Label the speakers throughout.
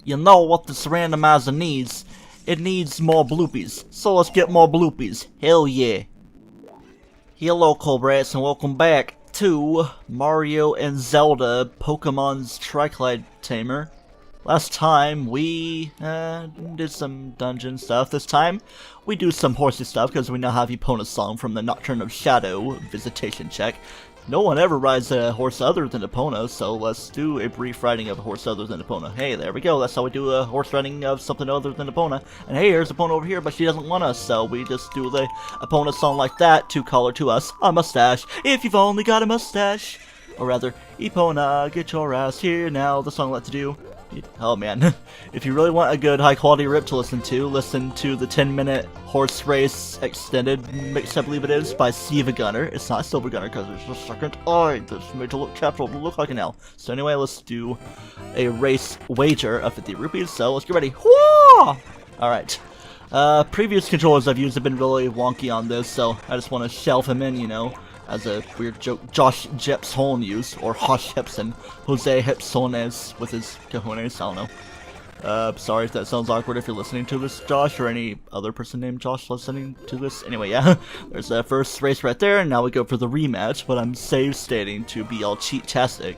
Speaker 1: you know what this randomizer needs? It needs more bloopies. So let's get more bloopies. Hell yeah. Hello, Cobrats, and welcome back to Mario and Zelda Pokemon's TryclydeTamer. Last time we did some dungeon stuff. This time we do some horsey stuff because we now have Epona's song from the Nocturne of Shadow visitation check. No one ever rides a horse other than Epona, so let's do a brief riding of a horse other than Epona. Hey, there we go. That's how we do a horse riding of something other than Epona. And hey, here's Epona over here, but she doesn't want us, so we just do the Epona song like that to call her to us. A mustache, if you've only got a mustache. Or rather, Epona, get your ass here now. The song I like to do. Oh man, if you really want a good high quality rip to listen to the 10-minute horse race extended mix, I believe it is, by Siva Gunner. It's not Silver Gunner because there's a second I that's made to look capital to look like an L. So anyway, let's do a race wager of 50 rupees, so let's get ready. Whoa! Alright. Previous controllers I've used have been really wonky on this, so I just want to shelve him in, you know, as a weird joke Josh Jepson used, or Hosh Hepson, Jose Hepsones with his cojones, I don't know. Sorry if that sounds awkward if you're listening to this, Josh, or any other person named Josh listening to this. Anyway, yeah, there's that first race right there, and now we go for the rematch, but I'm save stating to be all cheat-tastic.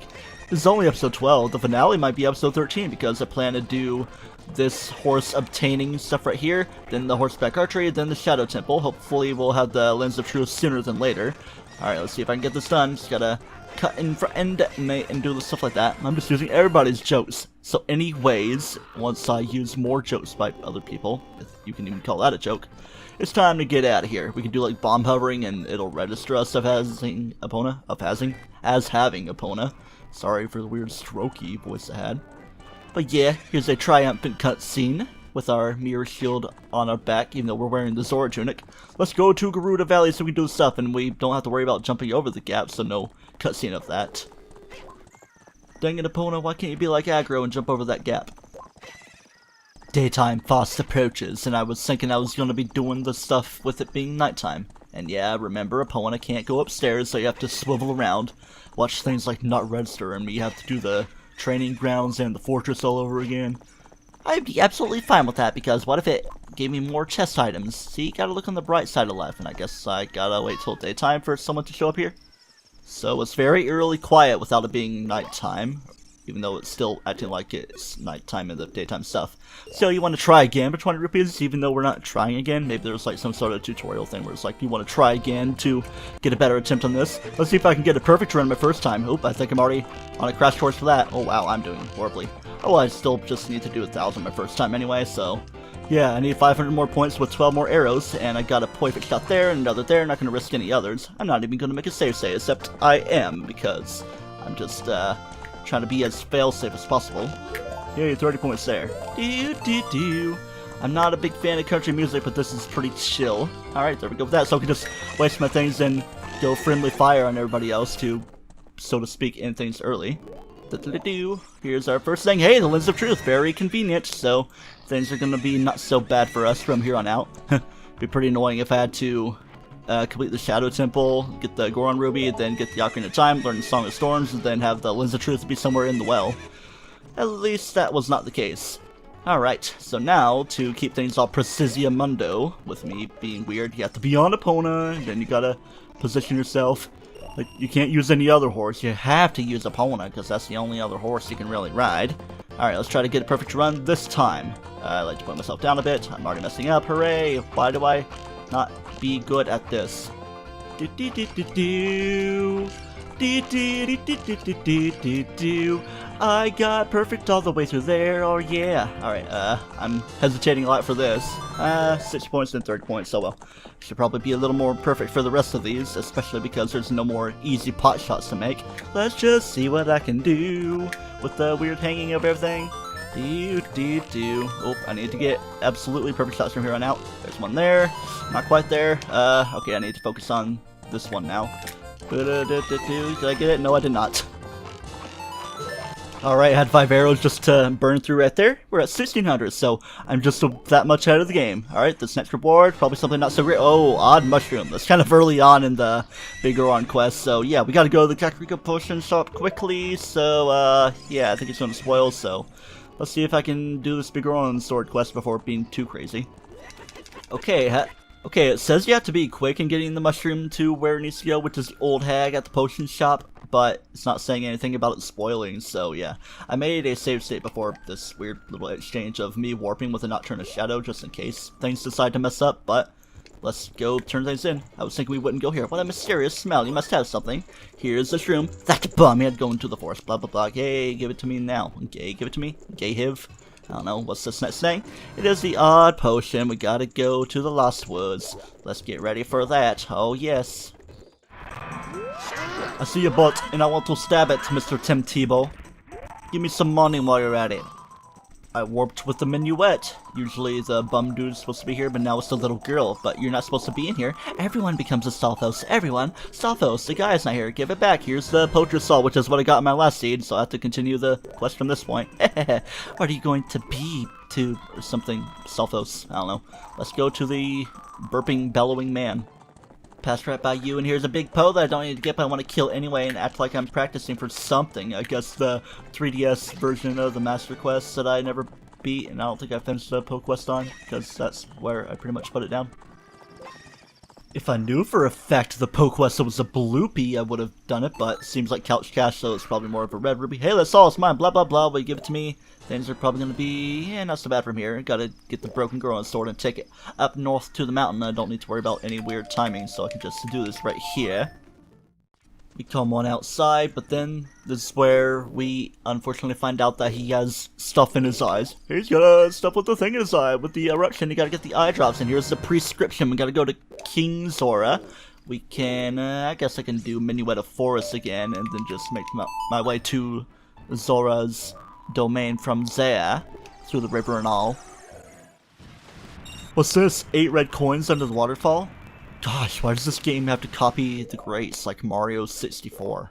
Speaker 1: This is only episode 12, the finale might be episode 13, because I plan to do this horse obtaining stuff right here, then the horseback archery, then the Shadow Temple. Hopefully we'll have the Lens of Truth sooner than later. Alright, let's see if I can get this done. Just gotta cut in for end mate and do the stuff like that. I'm just using everybody's jokes. So anyways, once I use more jokes by other people, if you can even call that a joke, it's time to get out of here. We can do like bomb hovering and it'll register us as having Epona. Sorry for the weird strokey voice I had. But yeah, here's a triumphant cutscene with our mirror shield on our back, even though we're wearing the Zora tunic. Let's go to Garuda Valley so we can do stuff, and we don't have to worry about jumping over the gap, so no cutscene of that. Dang it, Epona, why can't you be like aggro and jump over that gap? Daytime fast approaches, and I was thinking I was going to be doing the stuff with it being nighttime. And yeah, remember, Epona can't go upstairs, so you have to swivel around. Watch things like not register, and you have to do the training grounds and the fortress all over again. I'd be absolutely fine with that, because what if it gave me more chest items? See, gotta look on the bright side of life, and I guess I gotta wait till daytime for someone to show up here. So it's very eerily quiet without it being nighttime, even though it's still acting like it's nighttime in the daytime stuff. So you want to try again for 20 rupees, even though we're not trying again? Maybe there's like some sort of tutorial thing where it's like you want to try again to get a better attempt on this. Let's see if I can get a perfect run my first time. Oop, I think I'm already on a crash course for that. Oh wow, I'm doing horribly. Oh, I still just need to do 1,000 my first time anyway, so yeah, I need 500 more points with 12 more arrows, and I got a perfect shot there and another there, not going to risk any others. I'm not even going to make a save say, except I am, because I'm just trying to be as fail-safe as possible. Yay, 30 points there. I'm not a big fan of country music, but this is pretty chill. Alright, there we go with that, so I can just waste my things and go friendly fire on everybody else to, so to speak, end things early. Here's our first thing. Hey, the Lens of Truth. Very convenient, so things are going to be not so bad for us from here on out. Be pretty annoying if I had to complete the Shadow Temple, get the Goron Ruby, then get the Ocarina of Time, learn the Song of Storms, and then have the Lens of Truth be somewhere in the well. At least that was not the case. Alright, so now, to keep things all Precision-mundo, with me being weird, you have to be on Epona, and then you gotta position yourself. Like, you can't use any other horse, you have to use Epona, because that's the only other horse you can really ride. Alright, let's try to get a perfect run this time. I like to put myself down a bit, I'm already messing up, hooray! Why do I not be good at this? I got perfect all the way through there, oh yeah. Alright, I'm hesitating a lot for this. 6 points and 30 points, so well. Should probably be a little more perfect for the rest of these, especially because there's no more easy pot shots to make. Let's just see what I can do with the weird hanging of everything. Oh, I need to get absolutely perfect shots from here on out. There's one there, not quite there. Okay, I need to focus on this one now. Did I get it? No, I did not. Alright, I had 5 arrows just to burn through right there. We're at 1600, so I'm just that much ahead of the game. Alright, this next reward, probably something not so great. Oh, odd mushroom. That's kind of early on in the Biggoron Quest, so yeah, we gotta go to the Kakariko Potion Shop quickly, so yeah, I think it's gonna spoil, so Let's see if I can do this Biggoron sword quest before being too crazy. Okay, okay, it says you have to be quick in getting the mushroom to where it needs to go, which is the old hag at the potion shop, but it's not saying anything about it spoiling, so yeah. I made a save state before this weird little exchange of me warping with a Nocturnal Shadow, just in case things decide to mess up, but let's go turn things in. I was thinking we wouldn't go here. What a mysterious smell. You must have something. Here's the shroom. That bum had going to the forest. Blah, blah, blah. Hey, give it to me now. Okay, give it to me. Gay hiv. I don't know. What's this next thing? It is the odd potion. We gotta go to the Lost Woods. Let's get ready for that. Oh, yes. I see your butt, and I want to stab it, Mr. Tim Tebow. Give me some money while you're at it. I warped with the minuet. Usually the bum dude's supposed to be here, but now it's the little girl. But you're not supposed to be in here. Everyone becomes a Stalfos. Everyone. Stalfos, the guy's not here. Give it back. Here's the poacher saw, which is what I got in my last seed, so I have to continue the quest from this point. What are you going to be to or something? Stalfos. I don't know. Let's go to the burping, bellowing man. Passed right by you, and here's a big Poe that I don't need to get, but I want to kill anyway and act like I'm practicing for something. I guess the 3DS version of the Master Quest that I never beat, and I don't think I finished the Poe Quest on, because that's where I pretty much put it down. If I knew for a fact the Poe Quest was a bloopy, I would have done it, but it seems like Couch Cash, so it's probably more of a red ruby. Hey, that's all, it's mine, blah blah blah, will you give it to me? Things are probably going to be, not so bad from here. Gotta get the broken girl on sword and take it up north to the mountain. I don't need to worry about any weird timing, so I can just do this right here. We come on outside, but then this is where we unfortunately find out that he has stuff in his eyes. He's got stuff with the thing in his eye. With the eruption, you gotta get the eye drops, and here's the prescription. We gotta go to King Zora. We can, I guess I can do Minuet of Forest again, and then just make my way to Zora's domain from there, through the river and all. What's this? 8 red coins under the waterfall? Gosh, why does this game have to copy the greats like Mario 64?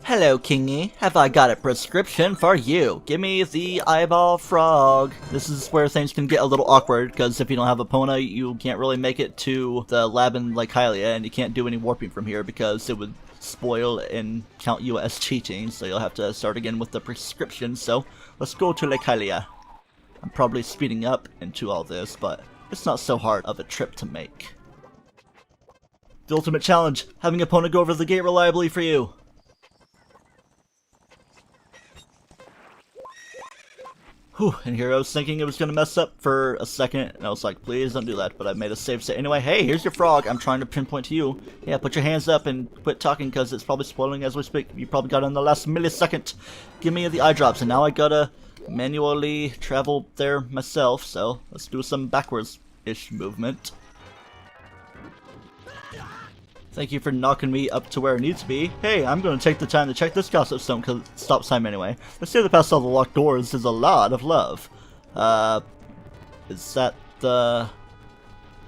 Speaker 1: Hello, Kingy. Have I got a prescription for you? Give me the eyeball frog. This is where things can get a little awkward, because if you don't have a Epona, you can't really make it to the lab in Lake Hylia, and you can't do any warping from here because it would spoil and count you as cheating, so you'll have to start again with the prescription. So let's go to Lake Hylia. I'm probably speeding up into all this, but it's not so hard of a trip to make. The ultimate challenge, having a Epona go over the gate reliably for you. Whew, and here I was thinking it was going to mess up for a second, and I was like, please don't do that, but I made a save state. Anyway, hey, here's your frog. I'm trying to pinpoint to you. Yeah, put your hands up and quit talking, because it's probably spoiling as we speak. You probably got it in the last millisecond. Give me the eye drops, and now I gotta manually travel there myself, so let's do some backwards-ish movement. Thank you for knocking me up to where it needs to be. Hey, I'm going to take the time to check this gossip stone because it stops time anyway. Let's say that past all the locked doors is a lot of love. Is that the...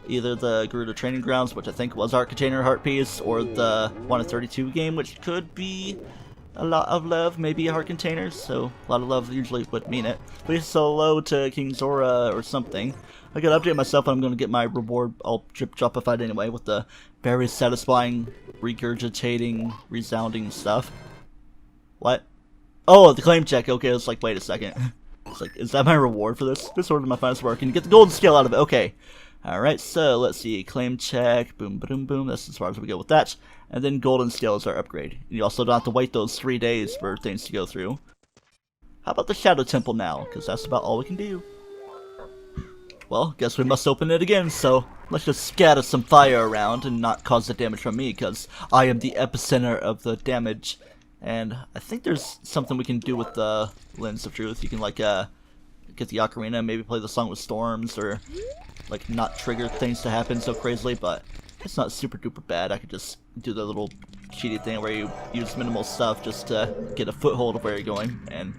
Speaker 1: either the Garuda Training Grounds, which I think was Art Container Heart Piece, or the 1 of 32 game, which could be a lot of love, maybe a heart container, so a lot of love usually would mean it. Please say hello to King Zora or something. I gotta update myself and I'm gonna get my reward all drop-ified anyway with the very satisfying, regurgitating, resounding stuff. What? Oh, the claim check. Okay, it's like, wait a second. It's like, is that my reward for this? This order my finest work and get the golden scale out of it. Okay. Alright, so let's see. Claim check. Boom, boom, boom. That's as far as we go with that. And then golden scale is our upgrade. You also don't have to wait those 3 days for things to go through. How about the Shadow Temple now? Because that's about all we can do. Well, guess we must open it again, so let's just scatter some fire around and not cause the damage from me, because I am the epicenter of the damage. And I think there's something we can do with the Lens of Truth. You can, like, get the Ocarina, maybe play the Song with Storms, or, like, not trigger things to happen so crazily, but it's not super duper bad. I could just do the little cheaty thing where you use minimal stuff just to get a foothold of where you're going, and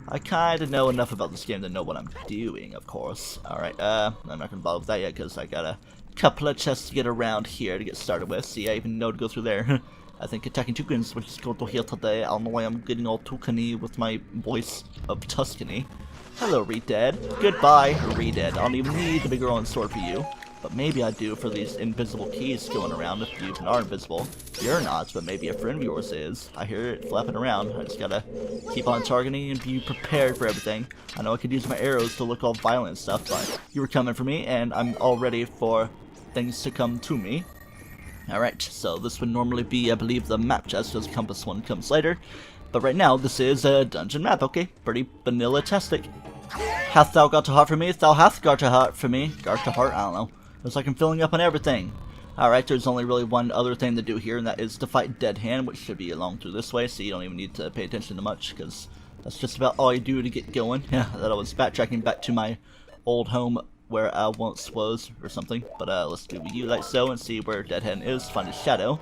Speaker 1: I kinda know enough about this game to know what I'm doing, of course. Alright, I'm not gonna bother with that yet, because I got a couple of chests to get around here to get started with. See, I even know to go through there. I think attacking Toucans, which is going to here today. I don't know why I'm getting all Toucan-y with my voice of Tuscany. Hello, Redead. Goodbye, Redead. I don't even need the Biggoron sword for you. But maybe I do for these invisible keys going around if you even are invisible. You're not, but maybe a friend of yours is. I hear it flapping around. I just gotta keep on targeting and be prepared for everything. I know I could use my arrows to look all violent and stuff, but you were coming for me, and I'm all ready for things to come to me. Alright, so this would normally be, I believe, the map chest, because compass one comes later. But right now, this is a dungeon map, okay? Pretty vanilla-tastic. Hath thou got a heart for me? Thou hath got a heart for me. Got a heart? I don't know. Looks like I'm filling up on everything. Alright, there's only really one other thing to do here, and that is to fight Dead Hand, which should be along through this way, so you don't even need to pay attention to much, because that's just about all you do to get going. Yeah, that I was backtracking back to my old home where I once was, or something. But let's do you like so and see where Dead Hand is, find his shadow.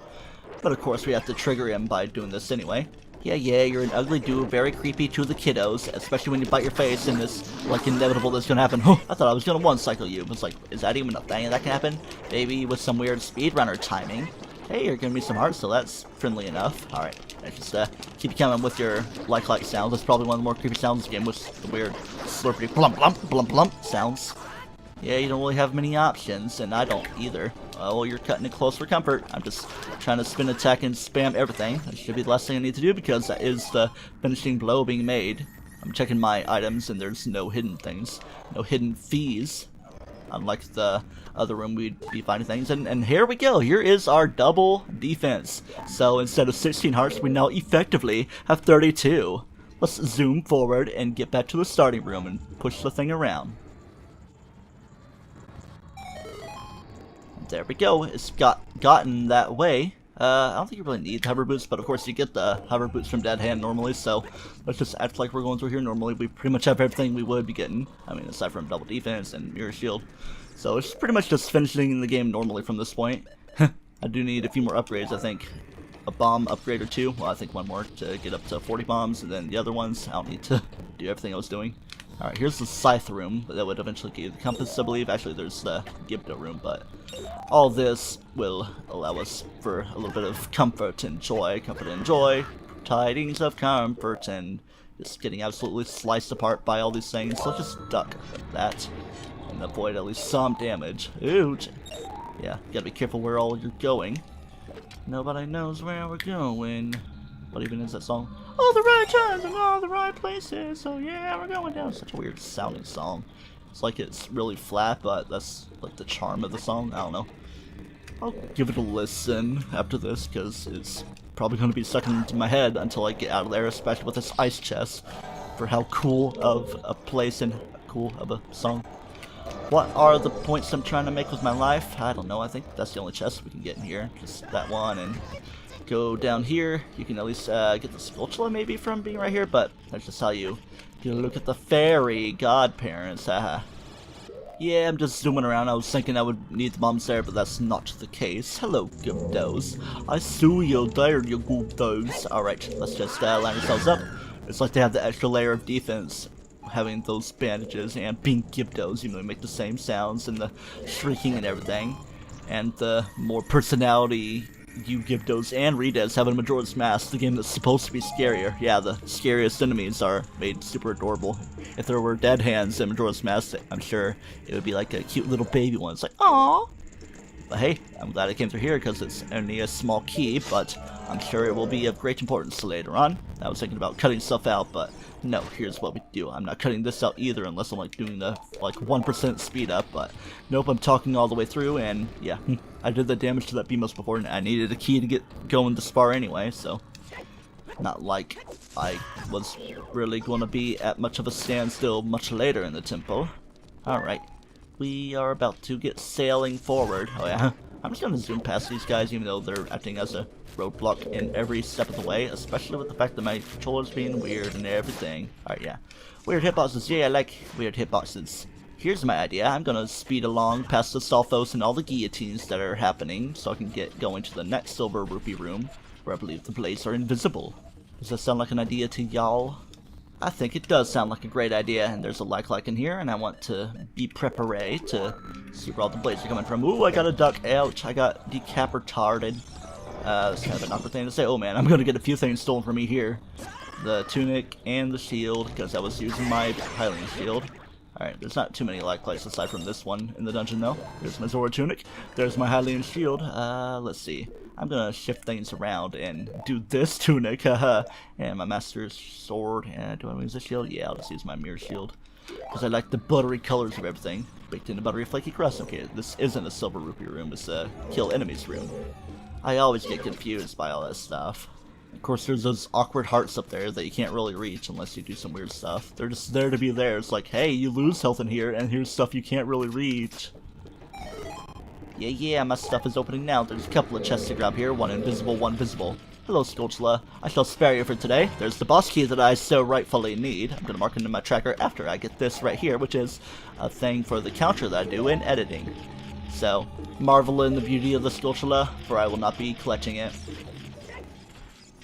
Speaker 1: But of course we have to trigger him by doing this anyway. Yeah, you're an ugly dude, very creepy to the kiddos, especially when you bite your face and it's like inevitable that's gonna happen. I thought I was gonna one-cycle you. It was like, is that even a thing that can happen? Maybe with some weird speedrunner timing. Hey, you're giving me some hearts, so that's friendly enough. Alright, just keep coming with your like sounds. That's probably one of the more creepy sounds in this game, with the weird slurpy blump blump blump blump sounds. Yeah, you don't really have many options, and I don't either. Well, you're cutting it close for comfort. I'm just trying to spin attack and spam everything. That should be the last thing I need to do, because that is the finishing blow being made. I'm checking my items, and there's no hidden things. No hidden fees. Unlike the other room, we'd be finding things. And here we go. Here is our double defense. So instead of 16 hearts, we now effectively have 32. Let's zoom forward and get back to the starting room and push the thing around. There we go. It's gotten that way. I don't think you really need hover boots, but of course you get the hover boots from Dead Hand normally, so let's just act like we're going through here normally. We pretty much have everything we would be getting. I mean, aside from double defense and mirror shield. So it's pretty much just finishing the game normally from this point. I do need a few more upgrades, I think. A bomb upgrade or two. Well, I think one more to get up to 40 bombs, and then the other ones, I don't need to do everything I was doing. Alright, here's the scythe room that would eventually give you the compass, I believe. Actually, there's the Gibdo room, but all this will allow us for a little bit of comfort and joy. Comfort and joy. Tidings of comfort, and just getting absolutely sliced apart by all these things. So just duck that and avoid at least some damage. Ooh. Yeah, gotta be careful where all you're going. Nobody knows where we're going. What even is that song? All the right times and all the right places. So yeah, we're going down. Such a weird sounding song. It's like it's really flat, but that's like the charm of the song. I don't know. I'll give it a listen after this, because it's probably going to be stuck into my head until I get out of there, especially with this ice chest, for how cool of a place and cool of a song. What are the points I'm trying to make with my life? I don't know. I think that's the only chest we can get in here. Just that one, and go down here. You can at least get the spatula maybe from being right here, but that's just how you get a look at the fairy godparents. Yeah, I'm just zooming around. I was thinking I would need the bombs there, but that's not the case. Hello, Gibdos. I saw you there, you Gibdos. Alright, let's just line ourselves up. It's like they have the extra layer of defense, having those bandages and being Gibdos, even though they make the same sounds and the shrieking and everything. And the more personality you Gibdos and Redes have in Majora's Mask, the game that's supposed to be scarier. Yeah, the scariest enemies are made super adorable. If there were dead hands in Majora's Mask, I'm sure it would be like a cute little baby one. It's like, aww. But hey, I'm glad I came through here, because it's only a small key, but I'm sure it will be of great importance later on. I was thinking about cutting stuff out, but no, here's what we do. I'm not cutting this out either, unless I'm like doing the like 1% speed up, but nope, I'm talking all the way through, and yeah, I did the damage to that Beamos before, and I needed a key to get going to spar anyway, so not like I was really going to be at much of a standstill much later in the temple. Alright. We are about to get sailing forward. Oh yeah, I'm just going to zoom past these guys, even though they're acting as a roadblock in every step of the way, especially with the fact that my controller's being weird and everything. Alright, yeah. Weird hitboxes. Yeah, I like weird hitboxes. Here's my idea. I'm going to speed along past the Stalfos and all the guillotines that are happening, so I can get going to the next Silver Rupee room, where I believe the blades are invisible. Does that sound like an idea to y'all? I think it does sound like a great idea, and there's a like in here, and I want to be preparé to see where all the blades are coming from. Ooh, I got a duck. Ouch, I got decapitated. That's kind of an awkward thing to say. Oh man, I'm going to get a few things stolen from me here. The tunic and the shield, because I was using my Hylian shield. Alright, there's not too many light lights aside from this one in the dungeon though. There's my Zora tunic. There's my Hylian shield. Let's see. I'm gonna shift things around and do this tunic, haha. And my master's sword. And do I use a shield? Yeah, I'll just use my mirror shield. Because I like the buttery colors of everything. Baked in a buttery flaky crust. Okay, this isn't a silver rupee room, it's a kill enemies room. I always get confused by all that stuff. Of course, there's those awkward hearts up there that you can't really reach unless you do some weird stuff. They're just there to be there. It's like, hey, you lose health in here, and here's stuff you can't really reach. Yeah, my stuff is opening now. There's a couple of chests to grab here. One invisible, one visible. Hello, Skulltula. I shall spare you for today. There's the boss key that I so rightfully need. I'm going to mark into my tracker after I get this right here, which is a thing for the counter that I do in editing. So, marvel in the beauty of the Skulltula, for I will not be collecting it.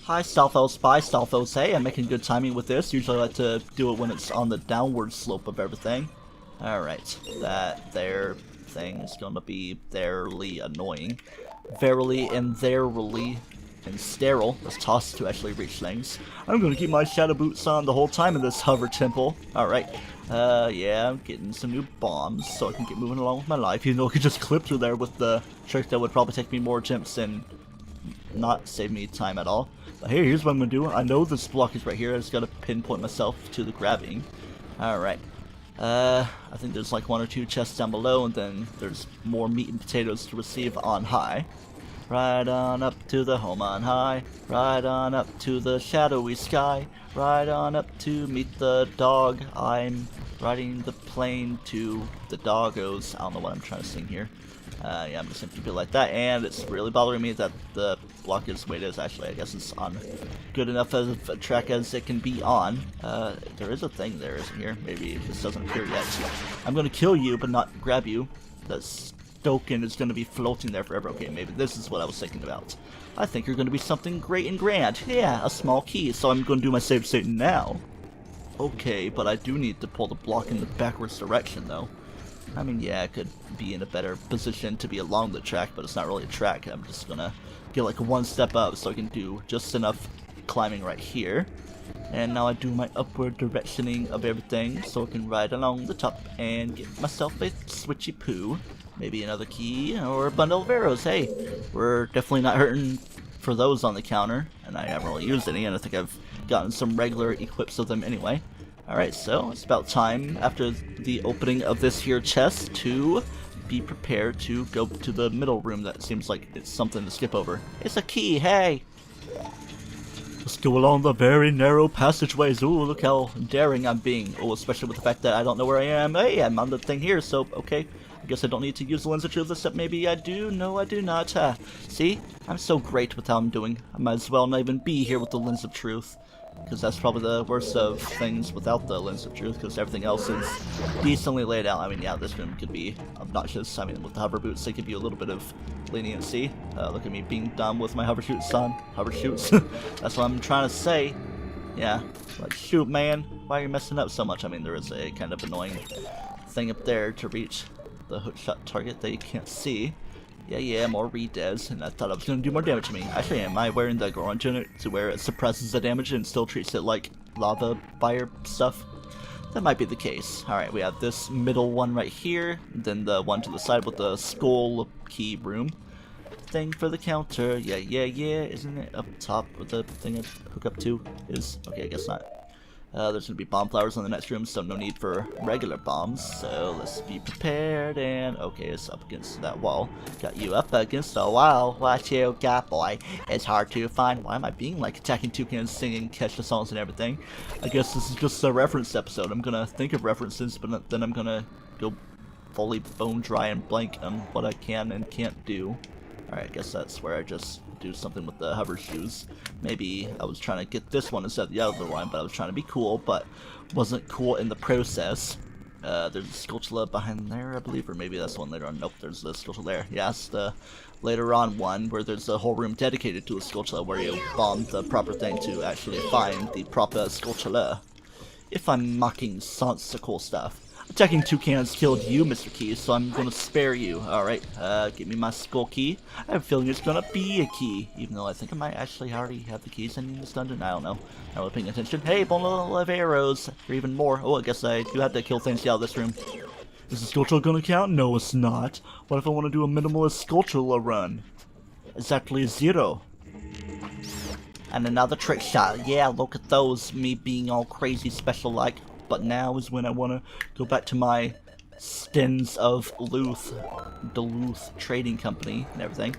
Speaker 1: Hi, Stalfo Spy, Stalfo Say. I'm making good timing with this. Usually I like to do it when it's on the downward slope of everything. Alright, that there thing is going to be verily annoying. Verily and verily and sterile. Let's toss to actually reach things. I'm going to keep my shadow boots on the whole time in this hover temple. Alright, yeah, I'm getting some new bombs so I can get moving along with my life. Even though I could just clip through there with the trick that would probably take me more attempts and not save me time at all. But hey, here's what I'm going to do. I know this block is right here. I just got to pinpoint myself to the grabbing. Alright. I think there's like one or two chests down below, and then there's more meat and potatoes to receive on high. Right on up to the home on high. Right on up to the shadowy sky. Right on up to meet the dog. I'm riding the plane to the doggos. I don't know what I'm trying to sing here. Yeah, I'm just gonna keep it like that, and it's really bothering me that the block is the way it is. Actually, I guess it's on good enough of a track as it can be on. There is a thing there, isn't here? Maybe this doesn't appear yet. I'm gonna kill you, but not grab you. The token is gonna be floating there forever. Okay, maybe this is what I was thinking about. I think you're gonna be something great and grand. Yeah, a small key, so I'm gonna do my save state now. Okay, but I do need to pull the block in the backwards direction, though. I mean, yeah, I could be in a better position to be along the track, but it's not really a track. I'm just gonna get like one step up so I can do just enough climbing right here. And now I do my upward directioning of everything so I can ride along the top and get myself a switchy poo. Maybe another key or a bundle of arrows. Hey, we're definitely not hurting for those on the counter, and I haven't really used any, and I think I've gotten some regular equips of them anyway. Alright, so it's about time after the opening of this here chest to be prepared to go to the middle room. That seems like it's something to skip over. It's a key, hey! Let's go along the very narrow passageways. Ooh, look how daring I'm being. Oh, especially with the fact that I don't know where I am. Hey, I'm on the thing here, so okay. I guess I don't need to use the lens of truth, except maybe I do. No, I do not. See? I'm so great with how I'm doing. I might as well not even be here with the lens of truth. Because that's probably the worst of things without the lens of truth, because everything else is decently laid out. I mean, yeah, this room could be obnoxious. I mean, with the hover boots, they give you a little bit of leniency. Look at me being dumb with my hover shoots on. Hover shoots. That's what I'm trying to say. Yeah, like, shoot, man. Why are you messing up so much? I mean, there is a kind of annoying thing up there to reach the hookshot target that you can't see. Yeah, more re-des, and I thought I was going to do more damage to me. Actually, am I wearing the Biggoron tunic to where it suppresses the damage and still treats it like lava fire stuff? That might be the case. Alright, we have this middle one right here, then the one to the side with the skull key room. Thing for the counter. Yeah, isn't it up top with the thing I hook up to? Is okay, I guess not. There's gonna be bomb flowers in the next room, so no need for regular bombs. So let's be prepared. And okay, it's up against that wall. Got you up against the wall. What you got, boy? It's hard to find. Why am I being like attacking toucans, singing, catch the songs, and everything? I guess this is just a reference episode. I'm gonna think of references, but then I'm gonna go fully bone dry and blank on what I can and can't do. Alright, I guess that's where I just do something with the hover shoes. Maybe I was trying to get this one instead of the other one, but I was trying to be cool, but wasn't cool in the process. There's a Skulltula behind there, I believe, or maybe that's the one later on. Nope, there's the Skulltula there. Yeah, it's the later on one where there's a whole room dedicated to a Skulltula where you bomb the proper thing to actually find the proper Skulltula. If I'm mocking sonsical stuff. Attacking toucans killed you, Mr. Key, so I'm gonna spare you. Alright, give me my skull key. I have a feeling it's gonna be a key, even though I think I might actually already have the keys in this dungeon. I don't know. Not really paying attention. Hey, bundle of arrows, or even more. Oh, I guess I do have to kill things out of this room. Is the sculpture gonna count? No, it's not. What if I want to do a minimalist sculptural run? Exactly 0. And another trick shot. Yeah, look at those. Me being all crazy special like. But now is when I want to go back to my stins of Duluth Trading Company and everything.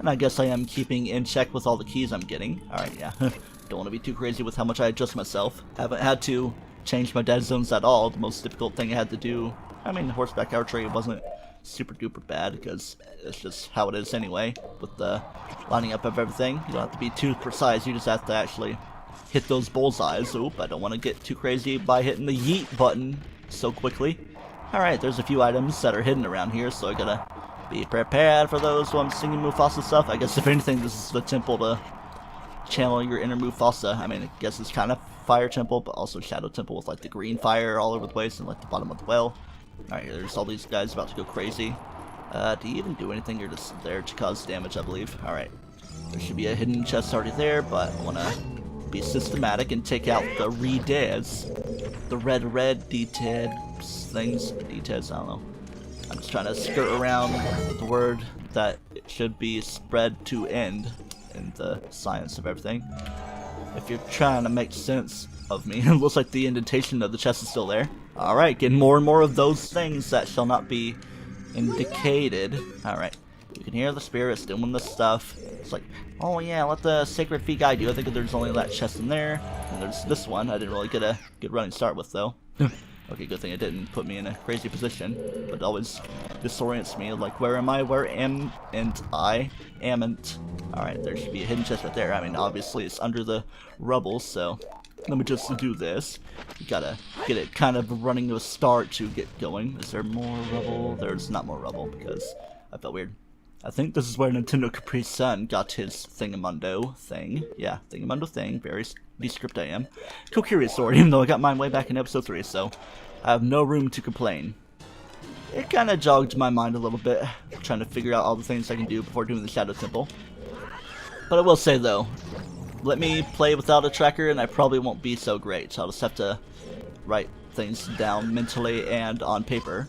Speaker 1: And I guess I am keeping in check with all the keys I'm getting. Alright, yeah. Don't want to be too crazy with how much I adjust myself. Haven't had to change my dead zones at all. The most difficult thing I had to do, I mean, horseback archery wasn't super duper bad because it's just how it is anyway. With the lining up of everything, you don't have to be too precise. You just have to actually hit those bullseyes. Oop, I don't want to get too crazy by hitting the yeet button so quickly. Alright, there's a few items that are hidden around here, so I gotta be prepared for those while I'm singing Mufasa stuff. I guess if anything, this is the temple to channel your inner Mufasa. I mean, I guess it's kind of fire temple, but also shadow temple with like the green fire all over the place and like the bottom of the well. Alright, there's all these guys about to go crazy. Do you even do anything? You're just there to cause damage, I believe. Alright, there should be a hidden chest already there, but I want to be systematic and take out the re-deads. The red D-Ted things. D-Teds, I don't know. I'm just trying to skirt around the word that it should be spread to end in the science of everything. If you're trying to make sense of me, it looks like the indentation of the chest is still there. Alright, getting more and more of those things that shall not be indicated. Alright. You can hear the spirits doing the stuff. It's like, oh yeah, let the sacred feet guide you. I think there's only that chest in there. And there's this one. I didn't really get a good running start with, though. Okay, good thing it didn't put me in a crazy position. But it always disorients me. Like, where am I? Where am and I? Amn't. Alright, there should be a hidden chest right there. I mean, obviously it's under the rubble, so let me just do this. You gotta get it kind of running to a start to get going. Is there more rubble? There's not more rubble because I felt weird. I think this is where Nintendo Capri Sun got his Thingamundo thing. Yeah, Thingamundo thing. Very descript I am. Kokiri sword, even though I got mine way back in episode 3, so I have no room to complain. It kind of jogged my mind a little bit, trying to figure out all the things I can do before doing the Shadow Temple. But I will say though, let me play without a tracker and I probably won't be so great. I'll just have to write things down mentally and on paper.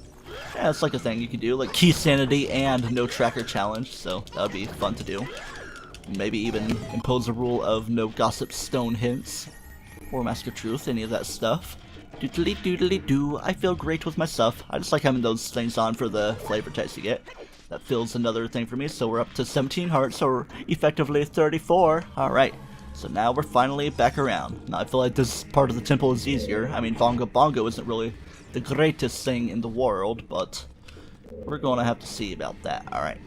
Speaker 1: Yeah, it's like a thing you can do, like key sanity and no tracker challenge, so that would be fun to do. Maybe even impose a rule of no gossip stone hints, or mask of truth, any of that stuff. Doodly doodly doo, I feel great with myself. I just like having those things on for the flavor text you get. That fills another thing for me, so we're up to 17 hearts, or effectively 34. Alright, so now we're finally back around. Now I feel like this part of the temple is easier. I mean, Bongo Bongo isn't really the greatest thing in the world, but we're going to have to see about that. Alright,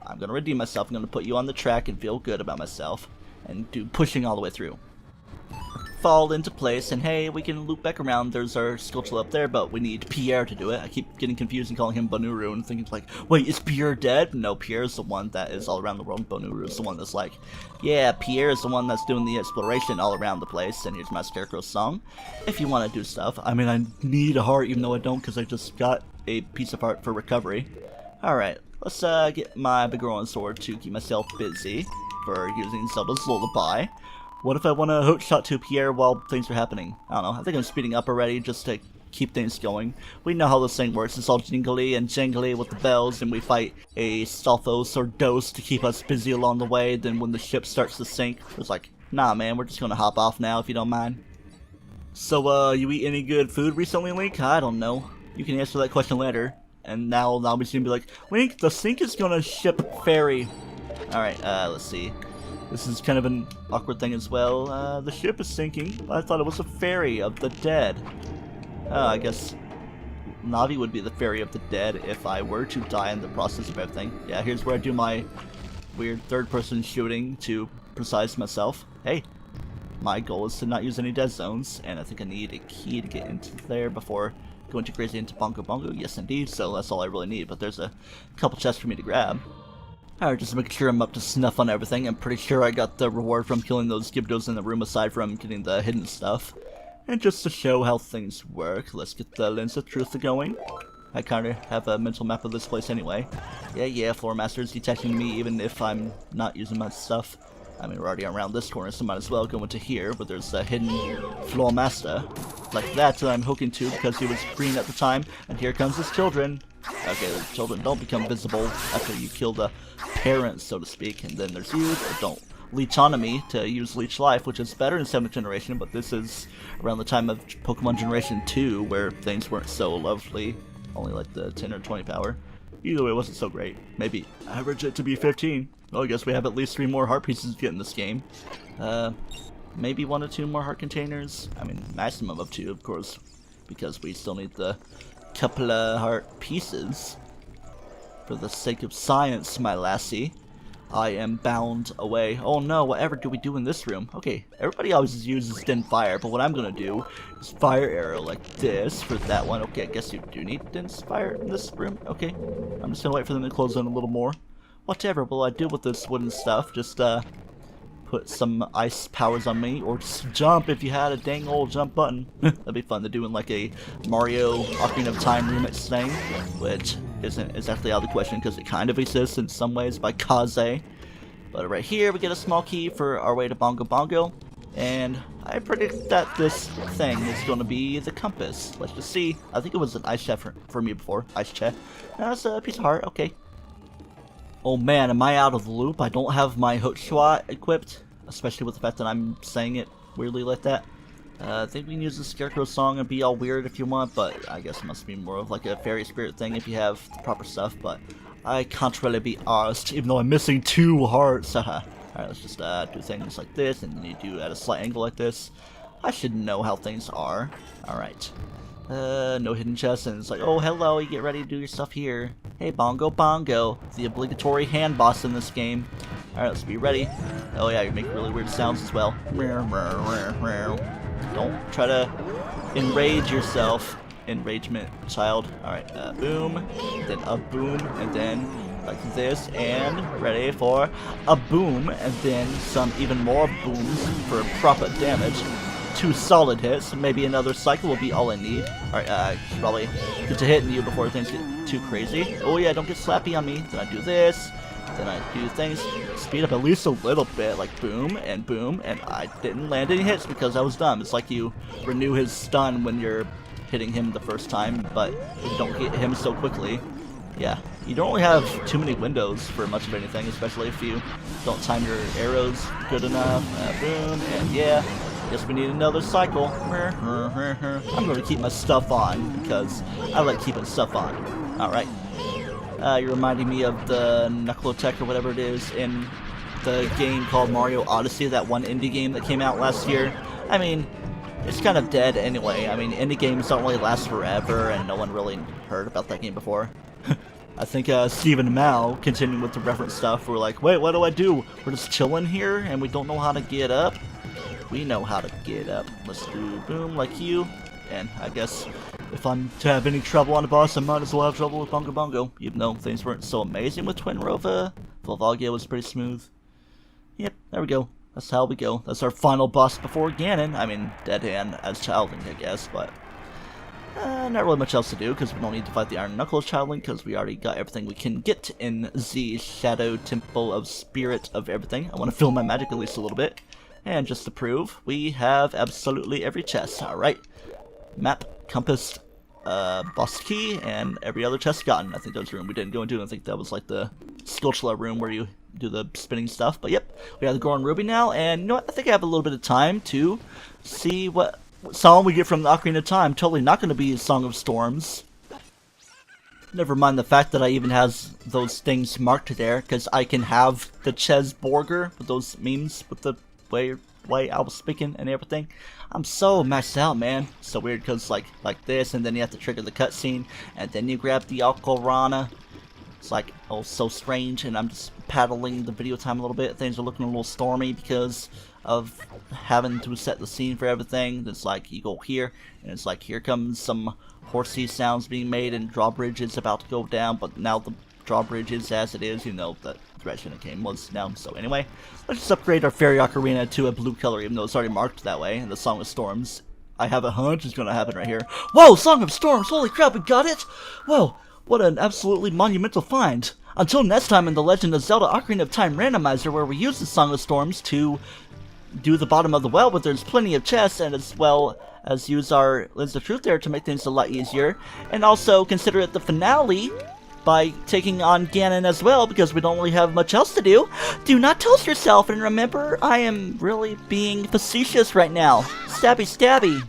Speaker 1: I'm going to redeem myself. I'm going to put you on the track and feel good about myself, and do pushing all the way through. Fall into place, and hey, we can loop back around. There's our sculpture up there, but we need Pierre to do it. I keep getting confused and calling him Bonuru and thinking like, wait, is Pierre dead? No, Pierre's the one that is all around the world. Bonuru is the one that's like, yeah, Pierre is the one that's doing the exploration all around the place, and here's my Scarecrow song. If you want to do stuff. I mean, I need a heart, even though I don't, because I just got a piece of heart for recovery. Alright, let's get my Biggoron sword to keep myself busy for using Zelda's Lullaby. What if I want to hook shot to Pierre while things are happening? I don't know. I think I'm speeding up already just to keep things going. We know how this thing works. It's all jingly and jangly with the bells, and we fight a Stalfos or Dose to keep us busy along the way. Then when the ship starts to sink, it's like, nah man, we're just gonna hop off now if you don't mind. So, you eat any good food recently, Link? I don't know. You can answer that question later. And now I'll be like, Link, the sink is gonna ship ferry. Alright, let's see. This is kind of an awkward thing as well. The ship is sinking. I thought it was a ferry of the dead. I guess Navi would be the ferry of the dead if I were to die in the process of everything. Yeah, here's where I do my weird third-person shooting to precise myself. Hey, my goal is to not use any dead zones, and I think I need a key to get into there before going too crazy into Bongo Bongo. Yes, indeed, so that's all I really need, but there's a couple chests for me to grab. Alright, just making sure I'm up to snuff on everything. I'm pretty sure I got the reward from killing those Gibdos in the room aside from getting the hidden stuff. And just to show how things work, let's get the lens of truth going. I kinda have a mental map of this place anyway. Yeah, Floor Master's detecting me even if I'm not using my stuff. I mean, we're already around this corner, so might as well go into here, but there's a hidden Floor Master. Like that I'm hooking to because he was green at the time, and here comes his children. Okay, the children don't become visible after you kill the parents, so to speak, and then there's you that don't leech onto me to use Leech Life, which is better in 7th generation, but this is around the time of Pokemon Generation 2, where things weren't so lovely. Only like the 10 or 20 power. Either way, it wasn't so great. Maybe average it to be 15. Well, I guess we have at least 3 more heart pieces to get in this game. Maybe 1 or 2 more heart containers. I mean, maximum of 2, of course, because we still need the couple of heart pieces. For the sake of science, my lassie, I am bound away. Oh no, whatever do we do in this room? Okay, everybody always uses Dim Fire, but what I'm gonna do is Fire Arrow like this for that one. Okay, I guess you do need Dim Fire in this room. Okay, I'm just gonna wait for them to close in a little more. Whatever will I do with this wooden stuff? Just put some ice powers on me, or just jump if you had a dang old jump button. That'd be fun to do in like a Mario Ocarina of Time remix thing, which isn't exactly out of the question because it kind of exists in some ways by Kaze. But right here we get a small key for our way to Bongo Bongo, and I predict that this thing is going to be the compass. Let's just see. I think it was an ice chest for me before. Ice chest. Now it's a piece of heart. Okay. Oh man, am I out of the loop? I don't have my hook shot equipped, especially with the fact that I'm saying it weirdly like that. I think we can use the Scarecrow song and be all weird if you want, but I guess it must be more of like a fairy spirit thing if you have the proper stuff, but I can't really be arsed, even though I'm missing 2 hearts. Alright, let's just do things like this, and then you do at a slight angle like this. I should know how things are. Alright. No hidden chests, and it's like, oh hello, you get ready to do your stuff here. Hey, Bongo Bongo, the obligatory hand boss in this game. Alright, let's be ready. Oh yeah, you make really weird sounds as well. Don't try to enrage yourself. Enragement, child. Alright, boom, then a boom, and then like this, and ready for a boom, and then some even more booms for proper damage. 2 solid hits, maybe another cycle will be all I need. Alright, I should probably get to hitting you before things get too crazy. Oh yeah, don't get slappy on me. Then I do this, then I do things, speed up at least a little bit, like boom, and I didn't land any hits because I was dumb. It's like you renew his stun when you're hitting him the first time, but you don't get him so quickly. Yeah, you don't really have too many windows for much of anything, especially if you don't time your arrows good enough. Boom, and yeah. Guess we need another cycle. I'm going to keep my stuff on because I like keeping stuff on. Alright. You're reminding me of the Knuckle-Tech or whatever it is in the game called Mario Odyssey, that one indie game that came out last year. I mean, it's kind of dead anyway. I mean, indie games don't really last forever, and no one really heard about that game before. I think Stephen and Mal, continuing with the reference stuff, were like, wait, what do I do? We're just chilling here, and we don't know how to get up? We know how to get up. Let's do boom like you. And I guess if I'm to have any trouble on the boss, I might as well have trouble with Bongo Bongo. Even though things weren't so amazing with Twin Rova, Volvagia was pretty smooth. Yep, there we go. That's how we go. That's our final boss before Ganon. I mean, Dead Hand as Childlink, I guess, but not really much else to do because we don't need to fight the Iron Knuckles Childlink because we already got everything we can get in the Shadow Temple of Spirit of everything. I want to fill my magic at least a little bit. And just to prove, we have absolutely every chest. Alright. Map, compass, boss key, and every other chest gotten. I think that was the room we didn't go into. I think that was like the Sculptula room where you do the spinning stuff. But yep, we have the Goron Ruby now. And you know what? I think I have a little bit of time to see what song we get from the Ocarina of Time. Totally not going to be a Song of Storms. Never mind the fact that I even has those things marked there, because I can have the Ches Borger with those memes with the way I was speaking and everything. I'm so maxed out, man. So weird because like this, and then you have to trigger the cutscene, and then you grab the Ocarina. It's like, oh, so strange, and I'm just paddling the video time a little bit. Things are looking a little stormy because of having to set the scene for everything. It's like you go here, and it's like here comes some horsey sounds being made, and drawbridge is about to go down, but now the drawbridge is as it is, you know, the direction it came was down. So anyway, let's just upgrade our Fairy Ocarina to a blue color, even though it's already marked that way, and the Song of Storms I have a hunch it's gonna happen right here. Whoa, Song of Storms! Holy crap, we got it! Whoa, what an absolutely monumental find. Until next time in the Legend of Zelda Ocarina of Time Randomizer, where we use the Song of Storms to do the bottom of the well, but there's plenty of chests, and as well as use our Lens of Truth there to make things a lot easier. And also consider it the finale by taking on Ganon as well, because we don't really have much else to do. Do not toast yourself, and remember, I am really being facetious right now. Stabby stabby.